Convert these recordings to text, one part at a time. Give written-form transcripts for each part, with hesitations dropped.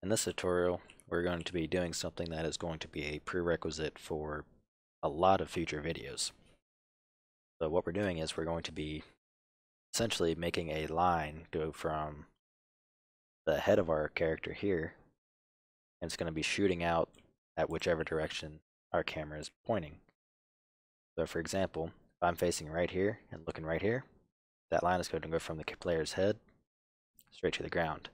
In this tutorial, we're going to be doing something that is going to be a prerequisite for a lot of future videos. So what we're doing is we're going to be essentially making a line go from the head of our character here, and it's going to be shooting out at whichever direction our camera is pointing. So for example, if I'm facing right here and looking right here, that line is going to go from the player's head straight to the ground.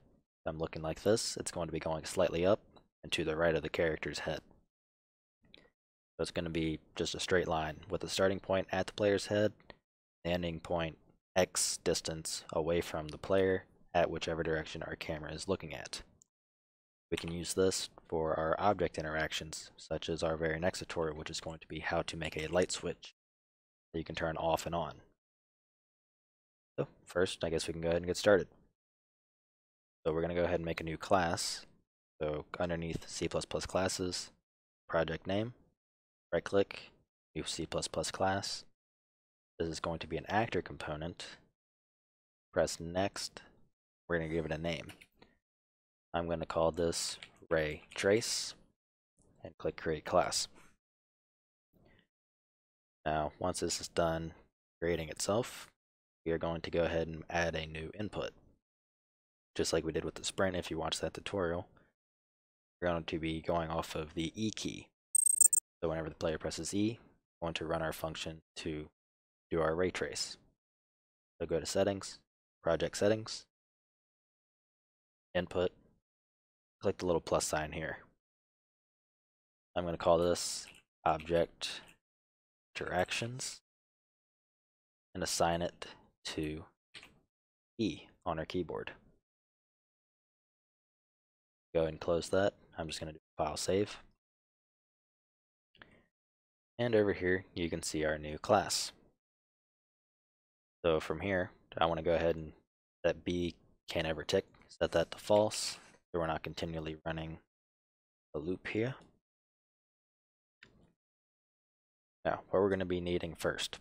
If I'm looking like this, it's going to be going slightly up and to the right of the character's head. So it's going to be just a straight line with the starting point at the player's head, the ending point X distance away from the player at whichever direction our camera is looking at. We can use this for our object interactions, such as our very next tutorial, which is going to be how to make a light switch that you can turn off and on. So first, I guess we can go ahead and get started. So we're going to go ahead and make a new class. So underneath C++ classes, project name, right click, new C++ class. This is going to be an actor component. Press next. We're going to give it a name. I'm going to call this ray trace and click create class. Now, once this is done creating itself, we are going to go ahead and add a new input. Just like we did with the sprint, if you watched that tutorial, we're going to be going off of the E key. So whenever the player presses E, we're going to run our function to do our ray trace. So go to settings, project settings, input, click the little plus sign here. I'm going to call this object interactions and assign it to E on our keyboard. Go ahead and close that. I'm just going to do file save. And over here, you can see our new class. So from here, I want to go ahead and set B can't ever tick, set that to false, so we're not continually running a loop here. Now, what we're going to be needing first.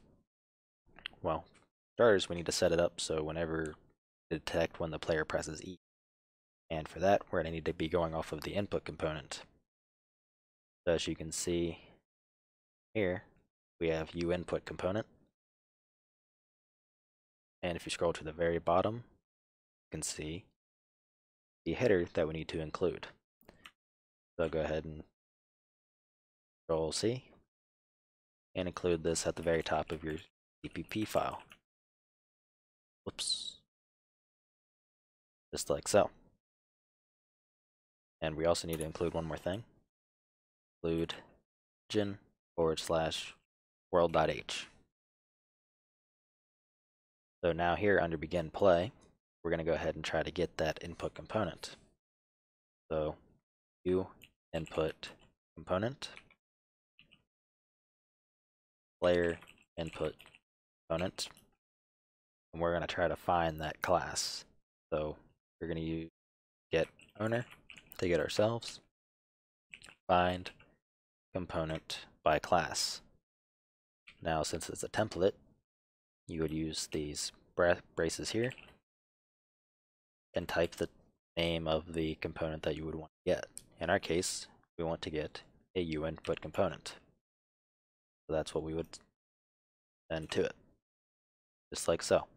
Well, starters, we need to set it up so whenever detect when the player presses E. And for that, we're going to need to be going off of the input component. So as you can see here, we have uInput component. And if you scroll to the very bottom, you can see the header that we need to include. So I'll go ahead and Control C and include this at the very top of your CPP file. Whoops. Just like so. And we also need to include one more thing. Include origin/world.h. So now here under begin play, we're going to go ahead and try to get that input component. So uInput component, player input component, and we're going to try to find that class. So we're going to use get owner to get ourselves, find component by class. Now, since it's a template, you would use these braces here and type the name of the component that you would want to get. In our case, we want to get a uInput component. So that's what we would send to it, just like so.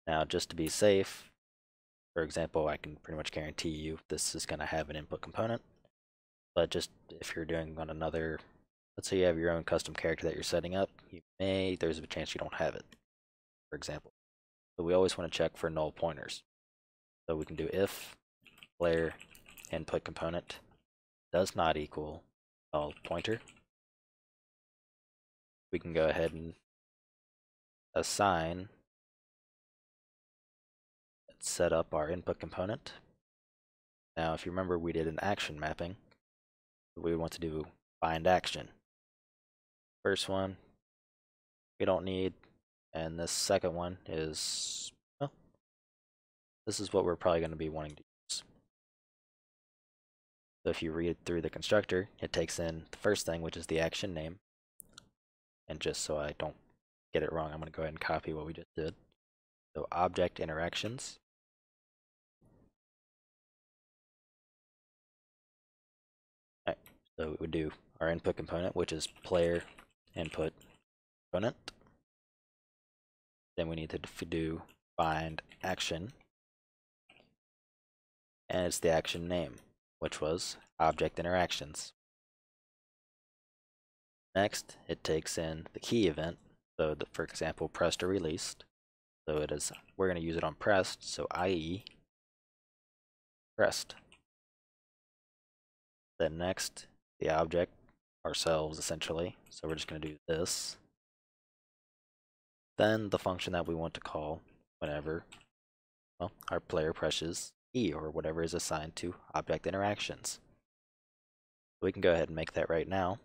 Now, just to be safe, for example, I can pretty much guarantee you this is going to have an input component. But just if you're doing on another, let's say you have your own custom character that you're setting up, there's a chance you don't have it, for example. So we always want to check for null pointers. So we can do if player input component does not equal null pointer. We can go ahead and assign, set up our input component. Now, if you remember, we did an action mapping. We want to do find action. First one we don't need, and this second one is, well, this is what we're probably going to be wanting to use. So if you read through the constructor, it takes in the first thing, which is the action name. And just so I don't get it wrong, I'm going to go ahead and copy what we just did. So object interactions, So we would do our input component, which is player input component. Then we need to do find action, and it's the action name, which was object interactions. Next, it takes in the key event, so for example, pressed or released. So it is, we're going to use it on pressed, so i.e. pressed. Then next, the object ourselves essentially. So we're just going to do this. Then the function that we want to call whenever, well, our player presses E or whatever is assigned to object interactions. We can go ahead and make that right now.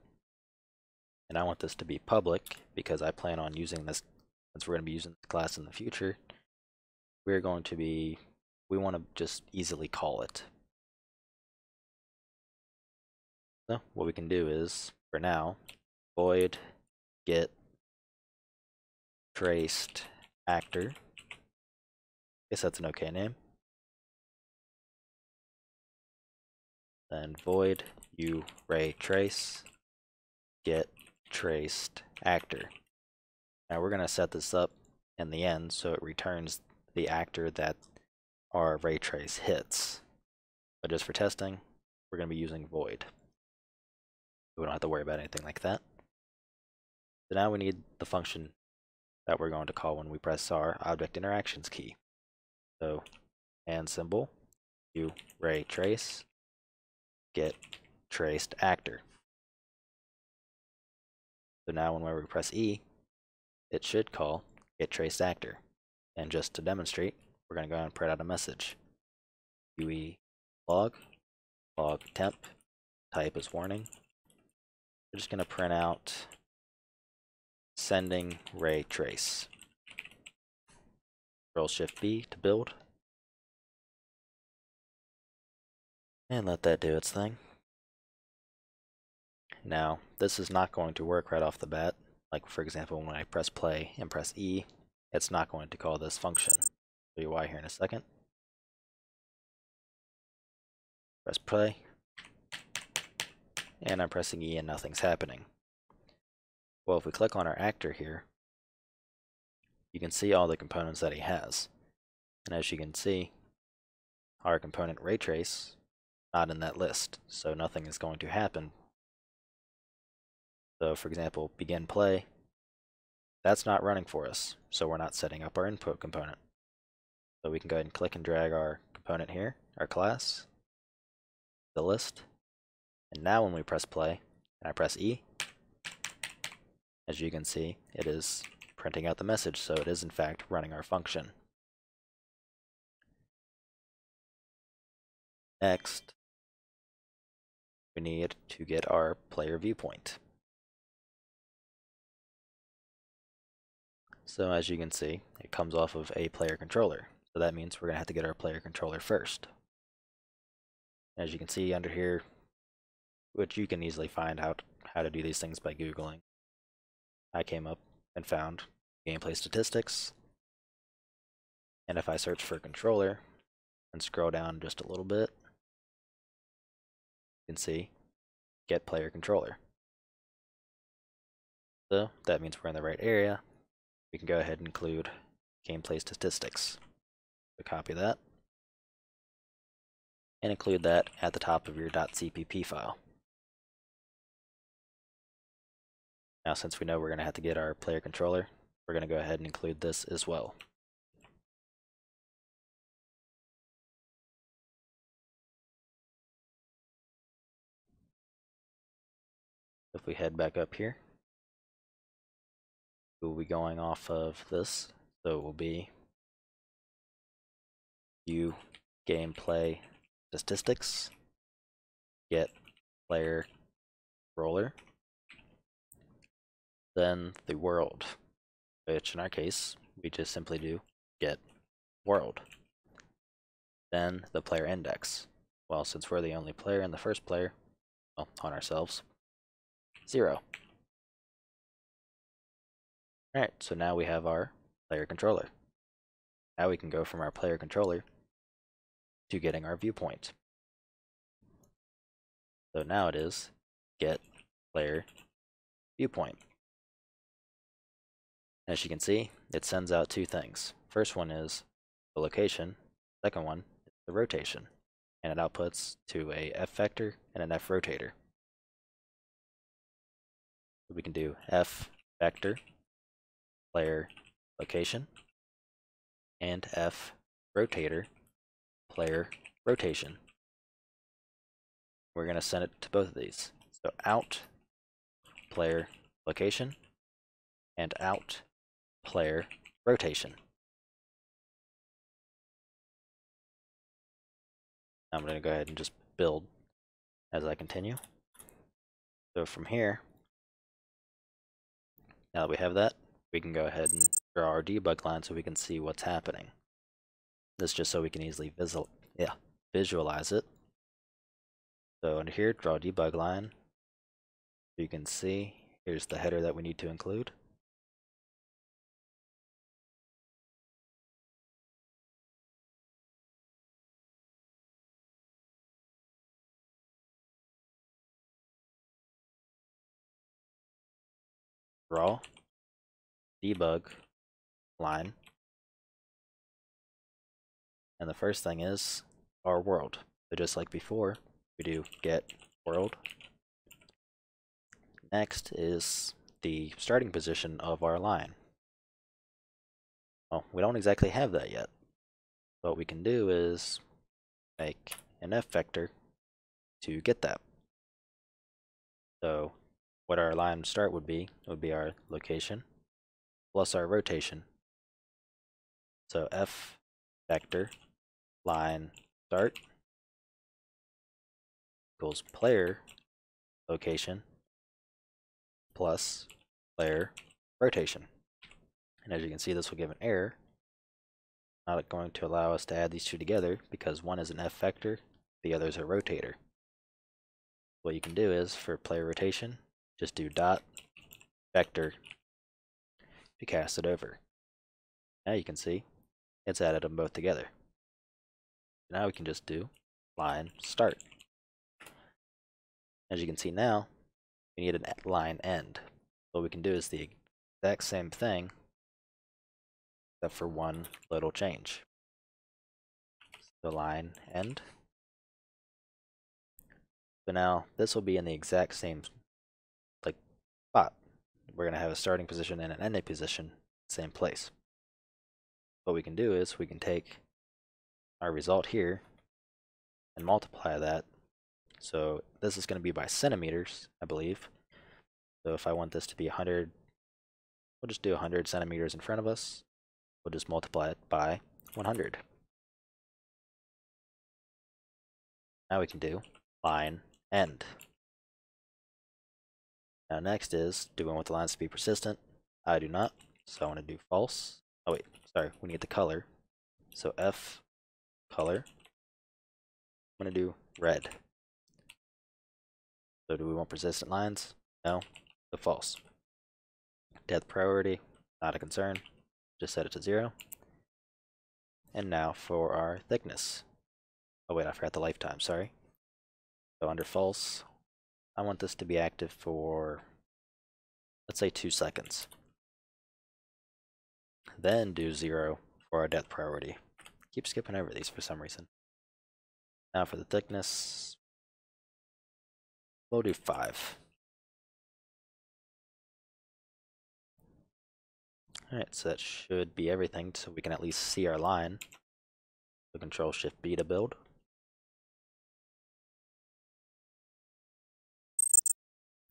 And I want this to be public because I plan on using this, since we're going to be using this class in the future. We want to just easily call it. So what we can do is, for now, void get traced actor. Guess that's an okay name. Then void ray trace get traced actor. Now we're going to set this up in the end so it returns the actor that our ray trace hits. But just for testing, we're going to be using void. We don't have to worry about anything like that. So now we need the function that we're going to call when we press our object interactions key. So and symbol ray trace get traced actor. So now whenever we press E, it should call get traced actor. And just to demonstrate, we're going to go ahead and print out a message. UE log temp, type is warning. We're just going to print out sending ray trace. Control-Shift-B to build. And let that do its thing. Now, this is not going to work right off the bat. Like, for example, when I press play and press E, it's not going to call this function. I'll show you why here in a second. Press play. And I'm pressing E and nothing's happening. Well, if we click on our actor here, you can see all the components that he has. And as you can see, our component ray trace not in that list, so nothing is going to happen. So for example, begin play, that's not running for us, so we're not setting up our input component. So we can go ahead and click and drag our component here, our class, the list, and now when we press play, and I press E, as you can see, it is printing out the message, so it is in fact running our function. Next, we need to get our player viewpoint. So as you can see, it comes off of a player controller. So that means we're going to have to get our player controller first. As you can see under here, which you can easily find out how to do these things by Googling, I came up and found gameplay statistics. And if I search for controller and scroll down just a little bit, you can see get player controller. So that means we're in the right area. We can go ahead and include gameplay statistics. So copy that and include that at the top of your .cpp file. Now since we know we're going to have to get our player controller, we're going to go ahead and include this as well. If we head back up here, we'll be going off of this, so it will be view gameplay statistics, get player controller, then the world, which in our case we just simply do get world, then the player index. Well, since we're the only player and the first player, well, on ourselves, 0. Alright, so now we have our player controller. Now we can go from our player controller to getting our viewpoint. So now it is get player viewpoint. As you can see, it sends out two things. First one is the location, second one is the rotation, and it outputs to a f vector and an f rotator. We can do f vector player location and f rotator player rotation. We're going to send it to both of these. So out player location and out player rotation. I'm going to go ahead and just build as I continue. So from here, now that we have that, we can go ahead and draw our debug line so we can see what's happening. This just so we can easily visualize it. So under here, draw debug line. You can see here's the header that we need to include. Draw debug line. And the first thing is our world. So just like before, we do get world. Next is the starting position of our line. Well, we don't exactly have that yet. What we can do is make an f vector to get that. So what our line start would be our location plus our rotation. So f vector line start equals player location plus player rotation. And as you can see, this will give an error. Not going to allow us to add these two together because one is an f vector, the other is a rotator. What you can do is for player rotation, just do dot vector to cast it over. Now you can see it's added them both together. Now we can just do line start. As you can see now, we need a line end. What we can do is the exact same thing, except for one little change. The line end. So now this will be in the exact same spot. We're going to have a starting position and an ending position, same place. What we can do is we can take our result here and multiply that. So this is going to be by centimeters, I believe. So if I want this to be 100, we'll just do 100 centimeters in front of us. We'll just multiply it by 100. Now we can do line end. Now next is, do we want the lines to be persistent? I do not, so I want to do false. Oh wait, sorry, we need the color. So F color, I'm going to do red. So do we want persistent lines? No, so false. Depth priority, not a concern, just set it to 0. And now for our thickness. Oh wait, I forgot the lifetime, sorry. So under false, I want this to be active for, let's say 2 seconds. Then do 0 for our depth priority. Keep skipping over these for some reason. Now for the thickness, we'll do 5. Alright, so that should be everything, so we can at least see our line. So Control-Shift-B to build.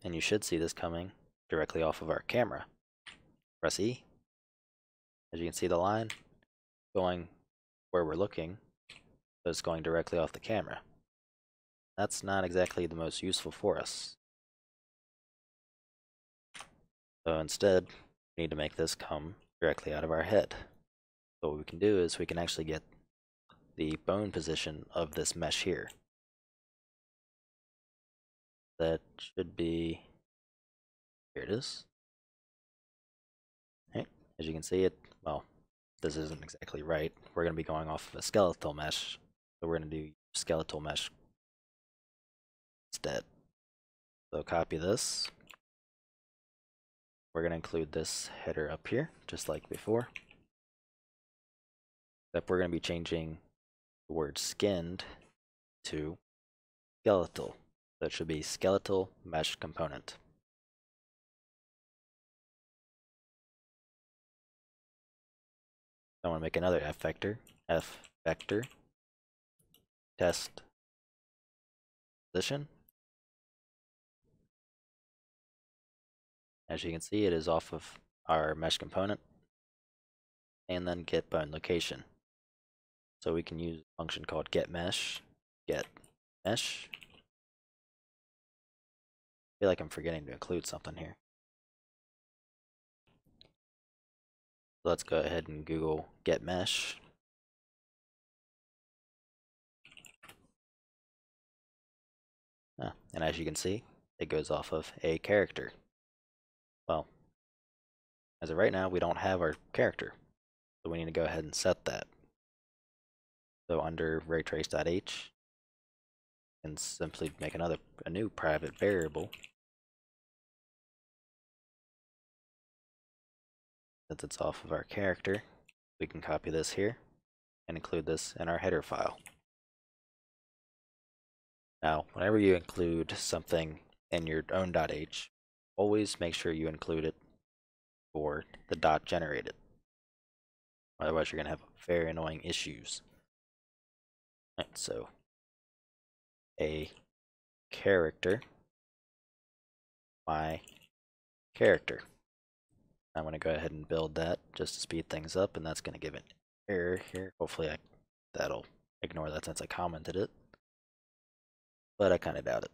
And you should see this coming directly off of our camera. Press E. As you can see the line going where we're looking, so it's going directly off the camera. That's not exactly the most useful for us. So instead, we need to make this come directly out of our head. So what we can do is we can actually get the bone position of this mesh here. That should be, here it is. Okay. As you can see it, well, this isn't exactly right. We're going to be going off of a skeletal mesh, so we're going to do skeletal mesh instead. So copy this. We're going to include this header up here, just like before. Except we're going to be changing the word skinned to skeletal. So it should be skeletal mesh component. I want to make another f vector, test position. As you can see, it is off of our mesh component, and then get bone location. So we can use a function called getMesh, get mesh. I feel like I'm forgetting to include something here. So let's go ahead and Google getMesh. And as you can see, it goes off of a character. Well, as of right now, we don't have our character, so we need to go ahead and set that. So under raytrace.h, and simply make a new private variable. Since it's off of our character, we can copy this here and include this in our header file. Now, whenever you include something in your own .h, always make sure you include it for the dot generated. Otherwise, you're going to have very annoying issues. Right, so a character, my character. I'm going to go ahead and build that just to speed things up, and that's going to give an error here. Hopefully that'll ignore that since I commented it, but I kind of doubt it.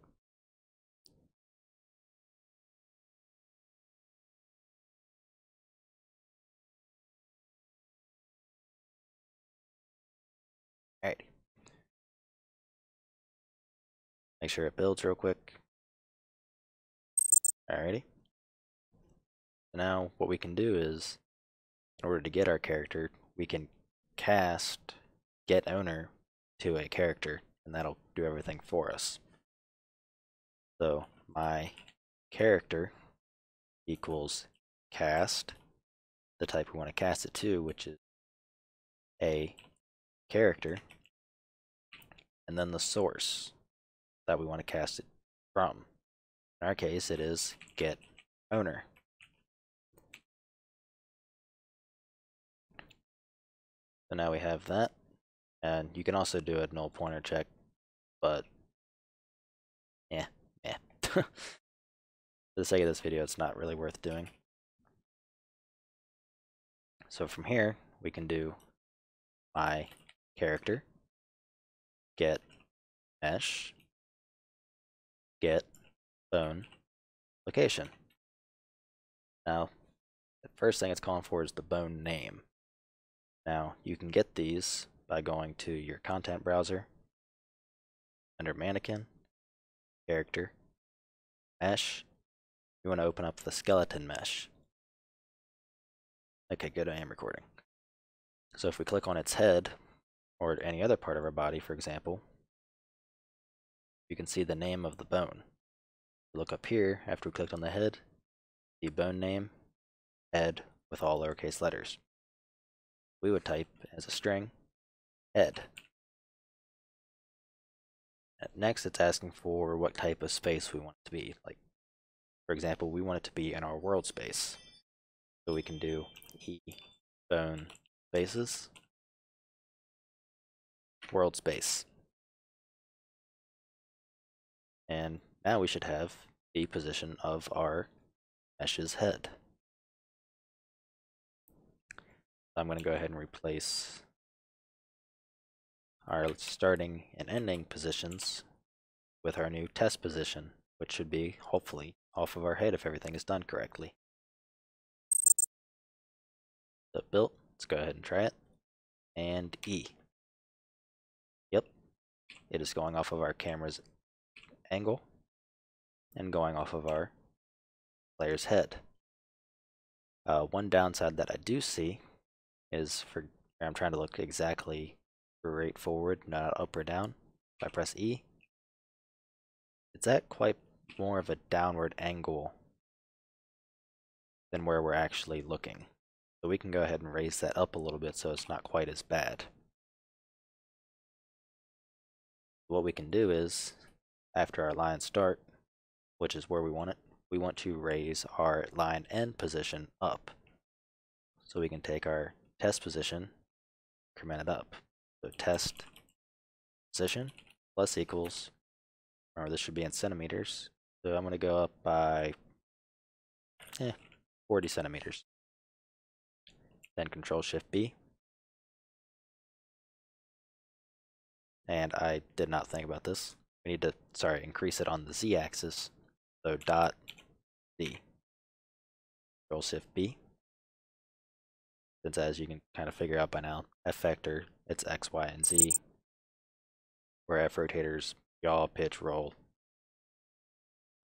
Alright. Make sure it builds real quick. Alrighty. So now what we can do is, in order to get our character, we can cast get owner to a character, and that'll do everything for us. So my character equals cast, the type we want to cast it to, which is a character, and then the source that we want to cast it from. In our case, it is get owner. So now we have that, and you can also do a null pointer check, but yeah. For the sake of this video, it's not really worth doing. So from here, we can do my character, get mesh, get bone location. Now, the first thing it's calling for is the bone name. Now, you can get these by going to your content browser, under mannequin, character, mesh. You want to open up the skeleton mesh. Okay, good, I am recording. So if we click on its head, or any other part of our body, for example, you can see the name of the bone. Look up here, after we clicked on the head, the bone name, head, with all lowercase letters. We would type as a string, head. Next, it's asking for what type of space we want it to be. Like, for example, we want it to be in our world space. So we can do e bone spaces, world space. And now we should have the position of our mesh's head. I'm going to go ahead and replace our starting and ending positions with our new test position, which should be, hopefully, off of our head if everything is done correctly. So built, let's go ahead and try it. And E. Yep, it is going off of our camera's angle and going off of our player's head. One downside that I do see is I'm trying to look exactly straight forward, not up or down. If I press E, it's at quite more of a downward angle than where we're actually looking. So we can go ahead and raise that up a little bit so it's not quite as bad. What we can do is, after our line start, which is where we want it, we want to raise our line end position up. So we can take our test position, increment it up. So test position plus equals, or this should be in centimeters. So I'm going to go up by 40 centimeters. Then Control Shift B. And I did not think about this. We need to, increase it on the Z axis. So dot Z. Control Shift B. Since as you can kind of figure out by now, F vector, it's X, Y, and Z. Where F rotators, yaw, pitch, roll.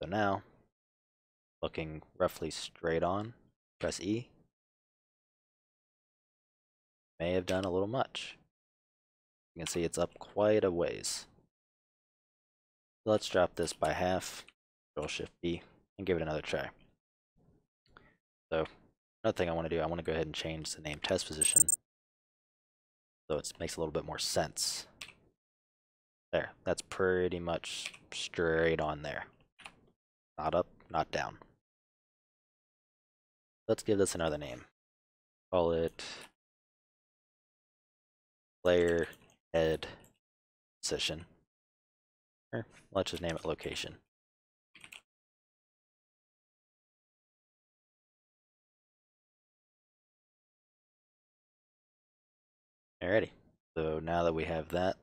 So now, looking roughly straight on, press E. May have done a little much. You can see it's up quite a ways. Let's drop this by half, Control Shift B, and give it another try. So, another thing I want to do, I want to go ahead and change the name test position so it makes a little bit more sense. There, that's pretty much straight on there. Not up, not down. Let's give this another name. Call it player head position. Or let's just name it location. Alrighty. So now that we have that,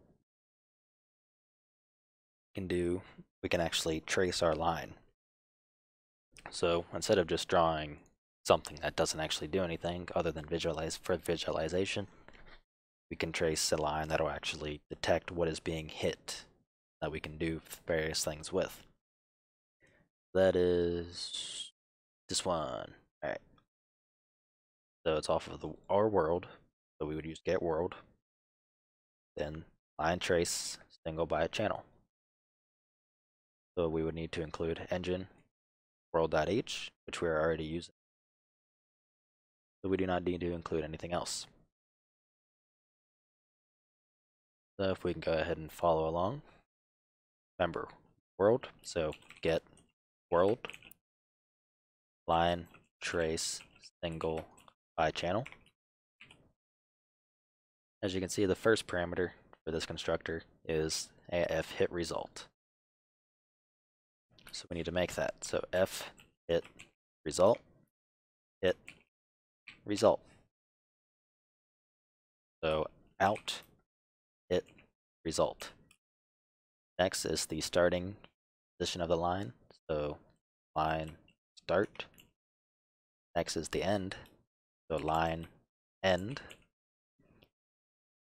we can actually trace our line. So instead of just drawing something that doesn't actually do anything other than visualization, we can trace a line that will actually detect what is being hit, that we can do various things with. That is this one. Alright. So it's off of our world. So we would use get world. Then line trace single by a channel. So we would need to include engine world.h, which we are already using. So we do not need to include anything else. So if we can go ahead and follow along. Remember, world, so get world, line trace single by channel. As you can see, the first parameter for this constructor is AF hit result. So we need to make that. So F hit result, hit result. So out hit result. Next is the starting position of the line. So line start. Next is the end. So line end.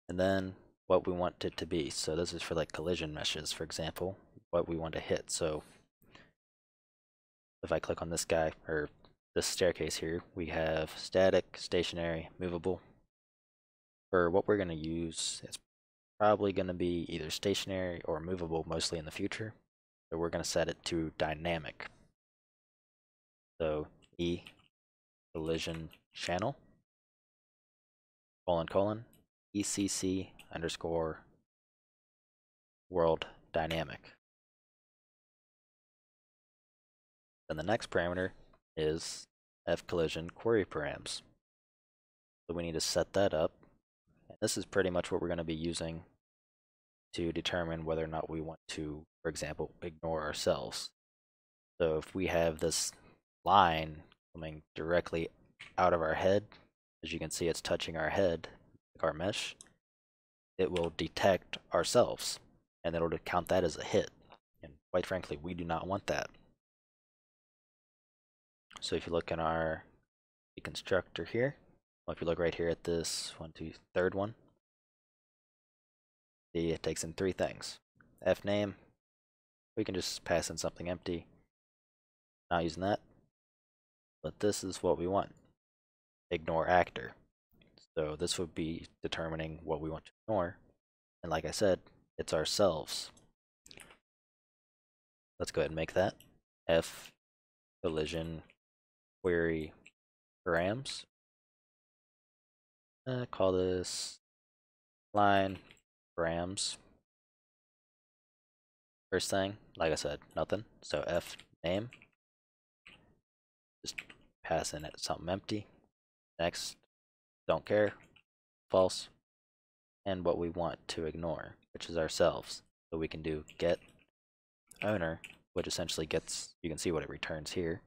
And then what we want it to be. So this is for like collision meshes, for example, what we want to hit. So if I click on this guy, or this staircase here, we have static, stationary, movable. For what we're going to use, it's probably going to be either stationary or movable, mostly in the future. So we're going to set it to dynamic. So E collision channel, colon, ECC underscore world dynamic. Then the next parameter is F collision query params. So we need to set that up. And this is pretty much what we're going to be using to determine whether or not we want to, for example, ignore ourselves. So if we have this line coming directly out of our head, as you can see it's touching our head, our mesh, it will detect ourselves and it'll count that as a hit. And quite frankly, we do not want that. So if you look in our constructor here, well, if you look right here at this third one, see it takes in three things. F name, we can just pass in something empty. Not using that, but this is what we want. Ignore actor. So this would be determining what we want to ignore. And like I said, it's ourselves. Let's go ahead and make that. f collision query params. Call this line params. First thing, like I said, nothing. So f name. Just pass in it something empty. Next, don't care, false. And what we want to ignore, which is ourselves. So we can do get owner, which essentially gets, you can see what it returns here.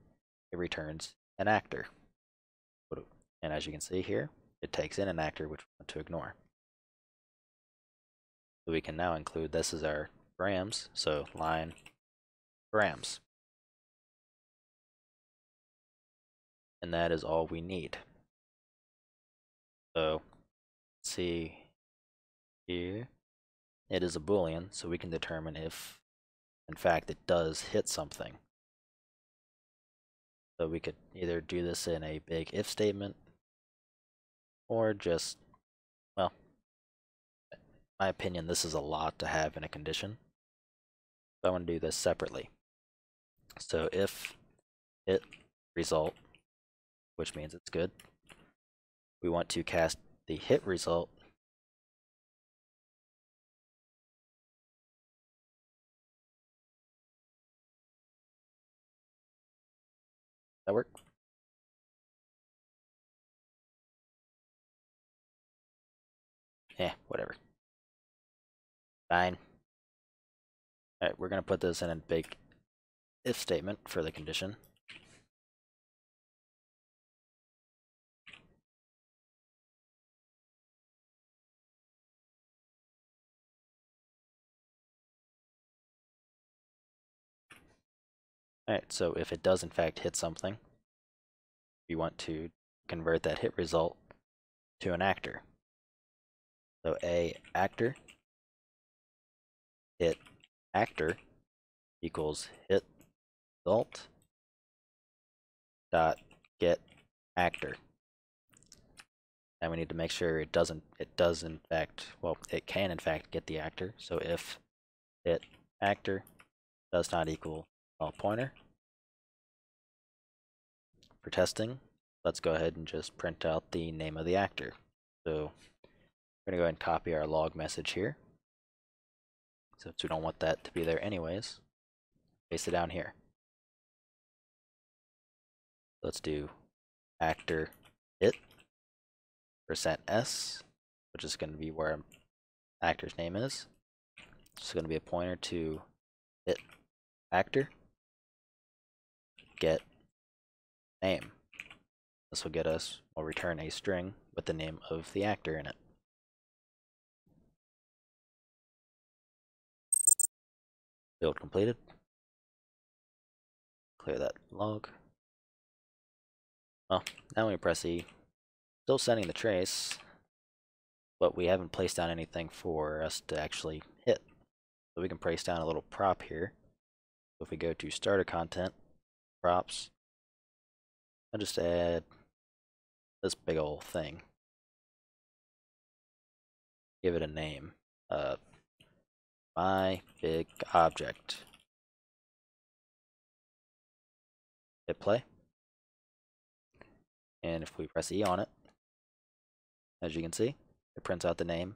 It returns an actor. And as you can see here, it takes in an actor which we want to ignore. So we can now include this as our params, so line params. And that is all we need. So see here, it is a Boolean, so we can determine if in fact it does hit something. So we could either do this in a big if statement or just, well, in my opinion, this is a lot to have in a condition. So I want to do this separately. So if hit result, which means it's good, we want to cast the hit result that work? Whatever. Fine. Alright, we're going to put this in a big if statement for the condition. Alright, so if it does in fact hit something, we want to convert that hit result to an actor. So a actor hit actor equals hit result dot get actor. And we need to make sure it does in fact, well, it can in fact get the actor. So if hit actor does not equal null pointer. For testing, let's go ahead and just print out the name of the actor. So we're going to go ahead and copy our log message here. Since we don't want that to be there anyways, paste it down here. Let's do actor hit %s, which is going to be where actor's name is. It's going to be a pointer to hit actor get name. This will get us, will return a string with the name of the actor in it. Build completed. Clear that log. Well, now when we press E, still sending the trace, but we haven't placed down anything for us to actually hit. So we can place down a little prop here. So if we go to starter content, props, I'll just add this big old thing. Give it a name. My big object. Hit play. And if we press E on it, as you can see, it prints out the name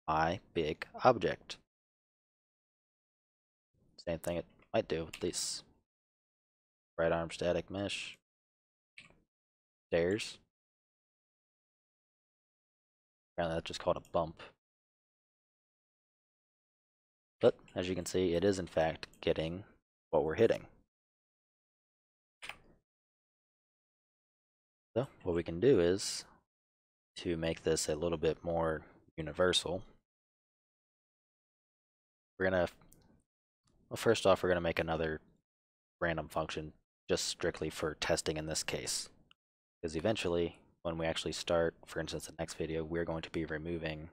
my big object. Same thing it might do with these right arm static mesh stairs. Apparently that's just called a bump. But as you can see, it is in fact getting what we're hitting. So what we can do is, to make this a little bit more universal, we're gonna, well, first off, we're gonna make another random function just strictly for testing in this case. Because eventually, when we actually start, for instance, the next video, we're going to be removing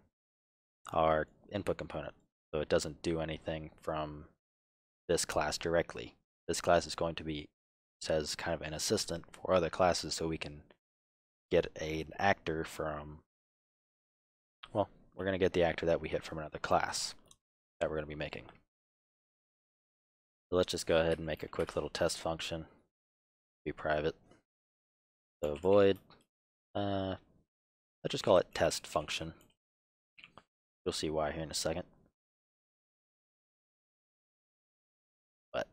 our input component. So it doesn't do anything from this class directly. This class is going to be as kind of an assistant for other classes, so we can get an actor from, well, we're going to get the actor that we hit from another class that we're going to be making. So let's just go ahead and make a quick little test function, be private. So void, let's just call it test function. You'll see why here in a second. But,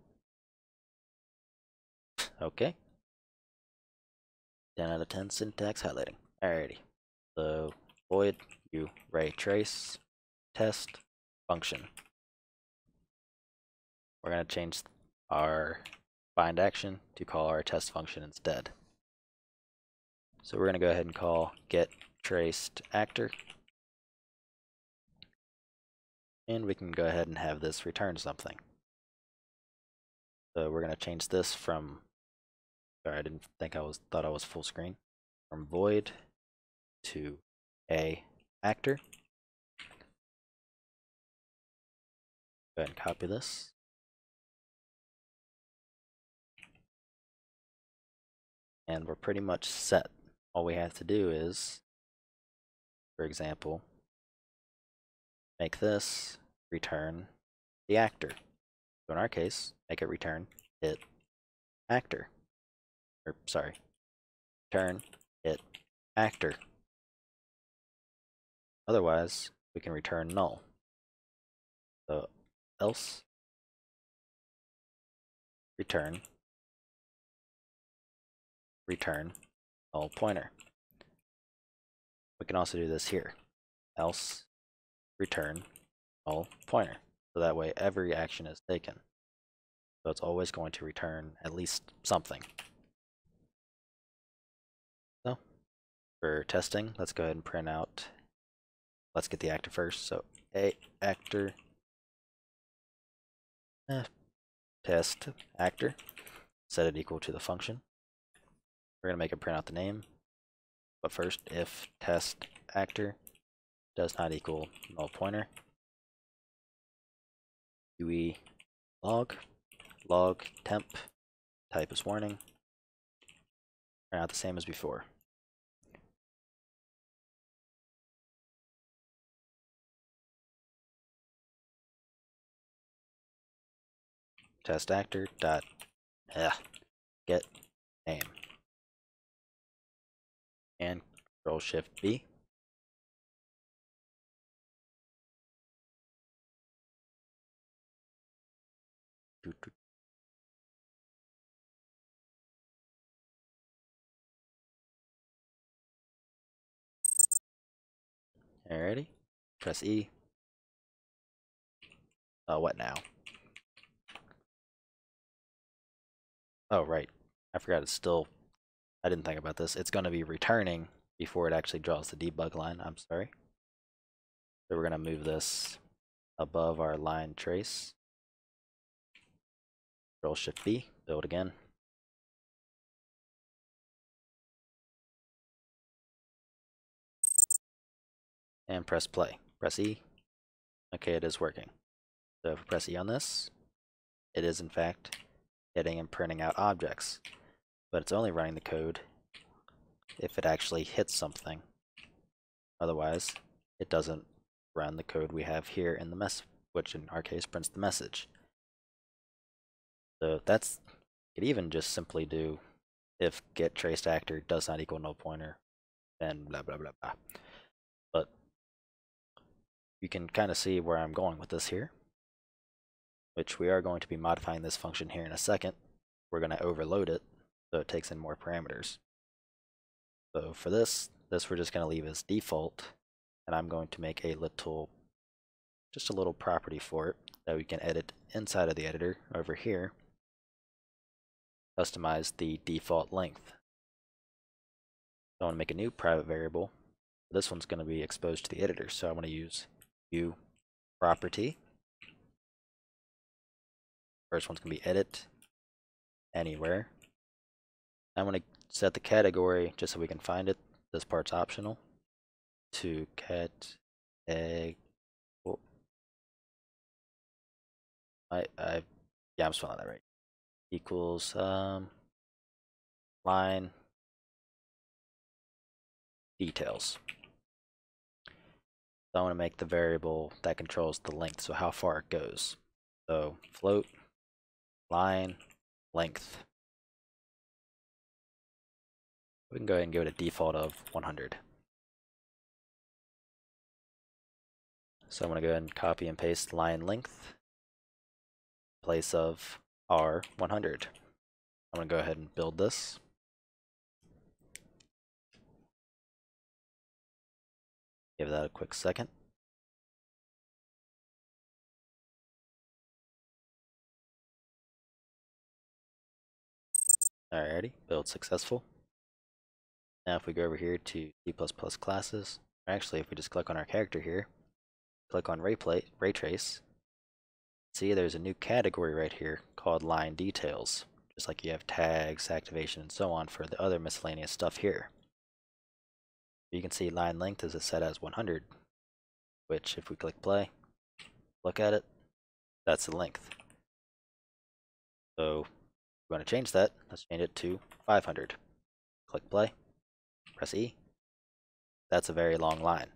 okay. 10 out of 10 syntax highlighting. Alrighty. So void ray trace test function. We're going to change our bind action to call our test function instead. So we're going to go ahead and call get traced actor. And we can go ahead and have this return something. So we're going to change this from, sorry, I didn't think thought I was full screen, from void to a actor. Go ahead and copy this. And we're pretty much set. All we have to do is, for example, make this return the actor. So in our case, make it return it actor. Or sorry, return it actor. Otherwise, we can return null. So else return null pointer. We can also do this here. Else return null pointer. So that way every action is taken. So it's always going to return at least something. So for testing, let's go ahead and print out, let's get the actor first. So a actor test actor, set it equal to the function. We're going to make it print out the name. But first, if test actor does not equal null pointer, UE log temp, type is warning, print out the same as before. Test actor dot get name, and Control Shift B. Alrighty, press E. What now? Oh, right. I forgot it's still, I didn't think about this. It's going to be returning before it actually draws the debug line. I'm sorry. So we're going to move this above our line trace. Control Shift B, build again. And press play. Press E. Okay, it is working. So if we press E on this, it is in fact hitting and printing out objects. But it's only running the code if it actually hits something. Otherwise, it doesn't run the code we have here in the mess, which in our case prints the message. So that's, you could even just simply do if get traced actor does not equal null pointer, then blah blah blah blah. But you can kind of see where I'm going with this here, which we are going to be modifying this function here in a second. We're going to overload it so it takes in more parameters. So for this we're just going to leave as default, and I'm going to make just a little property for it that we can edit inside of the editor over here. Customize the default length. So I want to make a new private variable. This one's going to be exposed to the editor, so I want to use view property. First one's going to be edit anywhere. I want to set the category just so we can find it. This part's optional. To cat egg. Oh. Yeah, I'm spelling that right. Equals line details. So I want to make the variable that controls the length, so how far it goes. So float line length. We can go ahead and give it a default of 100. So I'm going to go ahead and copy and paste line length in place of our 100. I'm going to go ahead and build this. Give that a quick second. Alrighty, build successful. Now if we go over here to C++ classes, or actually if we just click on our character here, click on ray trace, see there's a new category right here called line details, just like you have tags, activation, and so on for the other miscellaneous stuff here. You can see line length is set as 100, which if we click play, look at it, that's the length. So if we want to change that, let's change it to 500. Click play, press E. That's a very long line.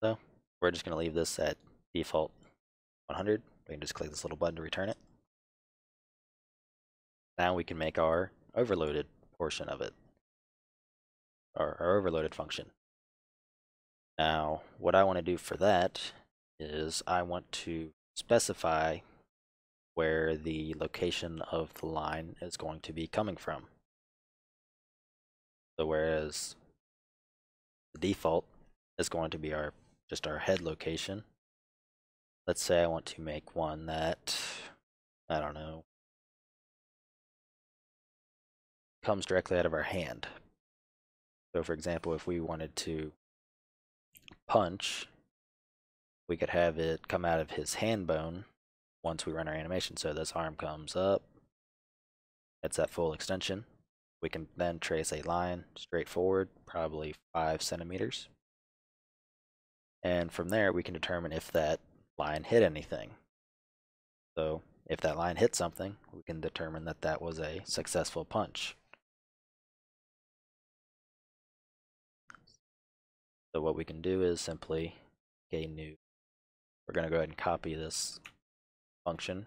So we're just going to leave this at default 100. We can just click this little button to return it. Now we can make our overloaded portion of it, or our overloaded function. Now, what I want to do for that is I want to specify where the location of the line is going to be coming from. So whereas the default is going to be just our head location, let's say I want to make one that, I don't know, comes directly out of our hand. So for example, if we wanted to punch, we could have it come out of his hand bone once we run our animation. So this arm comes up, it's at full extension. We can then trace a line straight forward, probably 5 centimeters. And from there, we can determine if that line hit anything. So if that line hit something, we can determine that that was a successful punch. So what we can do is simply get a new, we're going to go ahead and copy this function,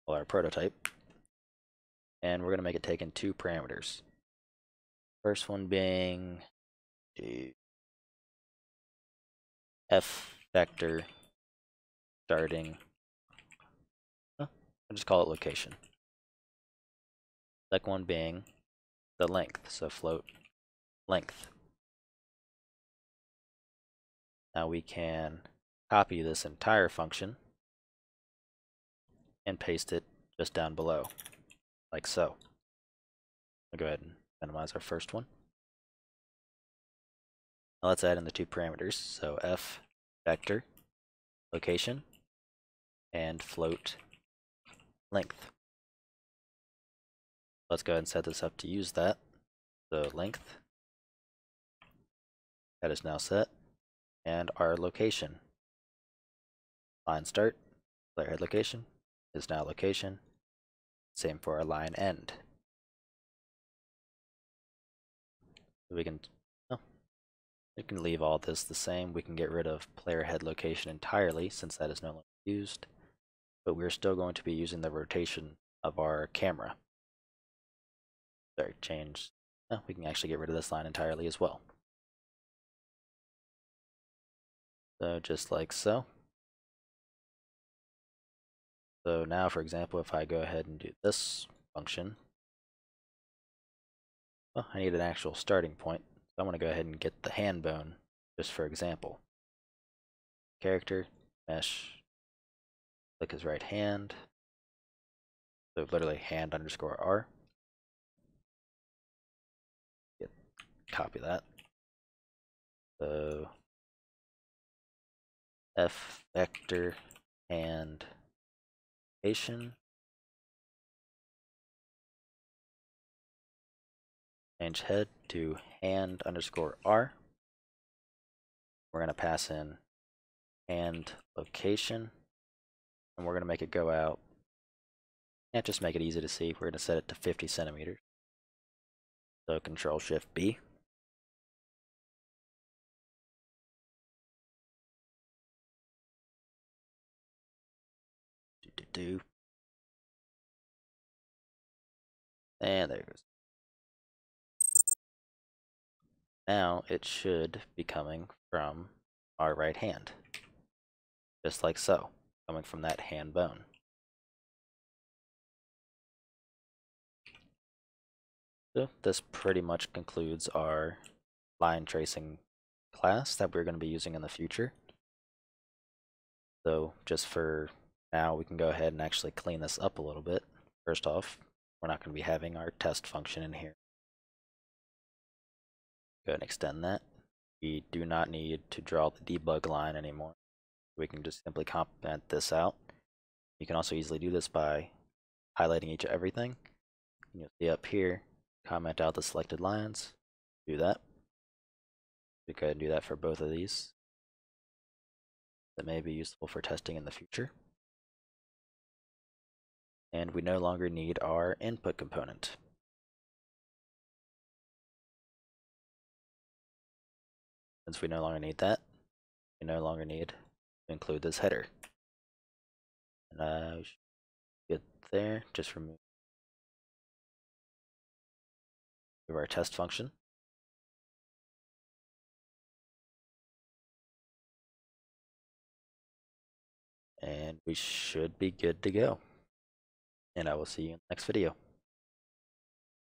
our prototype, and we're going to make it take in 2 parameters. First one being the f vector starting, I'll just call it location. Second one being the length, so float length. Now we can copy this entire function and paste it just down below, like so. I'll go ahead and minimize our first one. Now let's add in the 2 parameters, so f vector location and float length. Let's go ahead and set this up to use that. So length, that is now set, and our location. Line start, player head location, is now location. Same for our line end. We can leave all this the same. We can get rid of player head location entirely since that is no longer used, but we're still going to be using the rotation of our camera. Sorry, change. No, we can actually get rid of this line entirely as well. So just like so. So now, for example, if I go ahead and do this function, well, I need an actual starting point. So I'm going to go ahead and get the hand bone, just for example. Character, mesh, click his right hand. So literally hand underscore R. Copy that. So f vector and location. Change head to hand underscore R. We're going to pass in hand location, and we're going to make it go out. And just make it easy to see, we're going to set it to 50 centimeters. So Control Shift B. do. And there it goes. Now it should be coming from our right hand. Just like so, coming from that hand bone. So this pretty much concludes our line tracing class that we're going to be using in the future. So just for now, we can go ahead and actually clean this up a little bit. First off, we're not going to be having our test function in here. Go ahead and extend that. We do not need to draw the debug line anymore. We can just simply comment this out. You can also easily do this by highlighting each of everything. You'll see up here, comment out the selected lines. Do that. We go ahead and do that for both of these. That may be useful for testing in the future. And we no longer need our input component. Since we no longer need that, we no longer need to include this header. And get there, just remove our test function. And we should be good to go. And I will see you in the next video.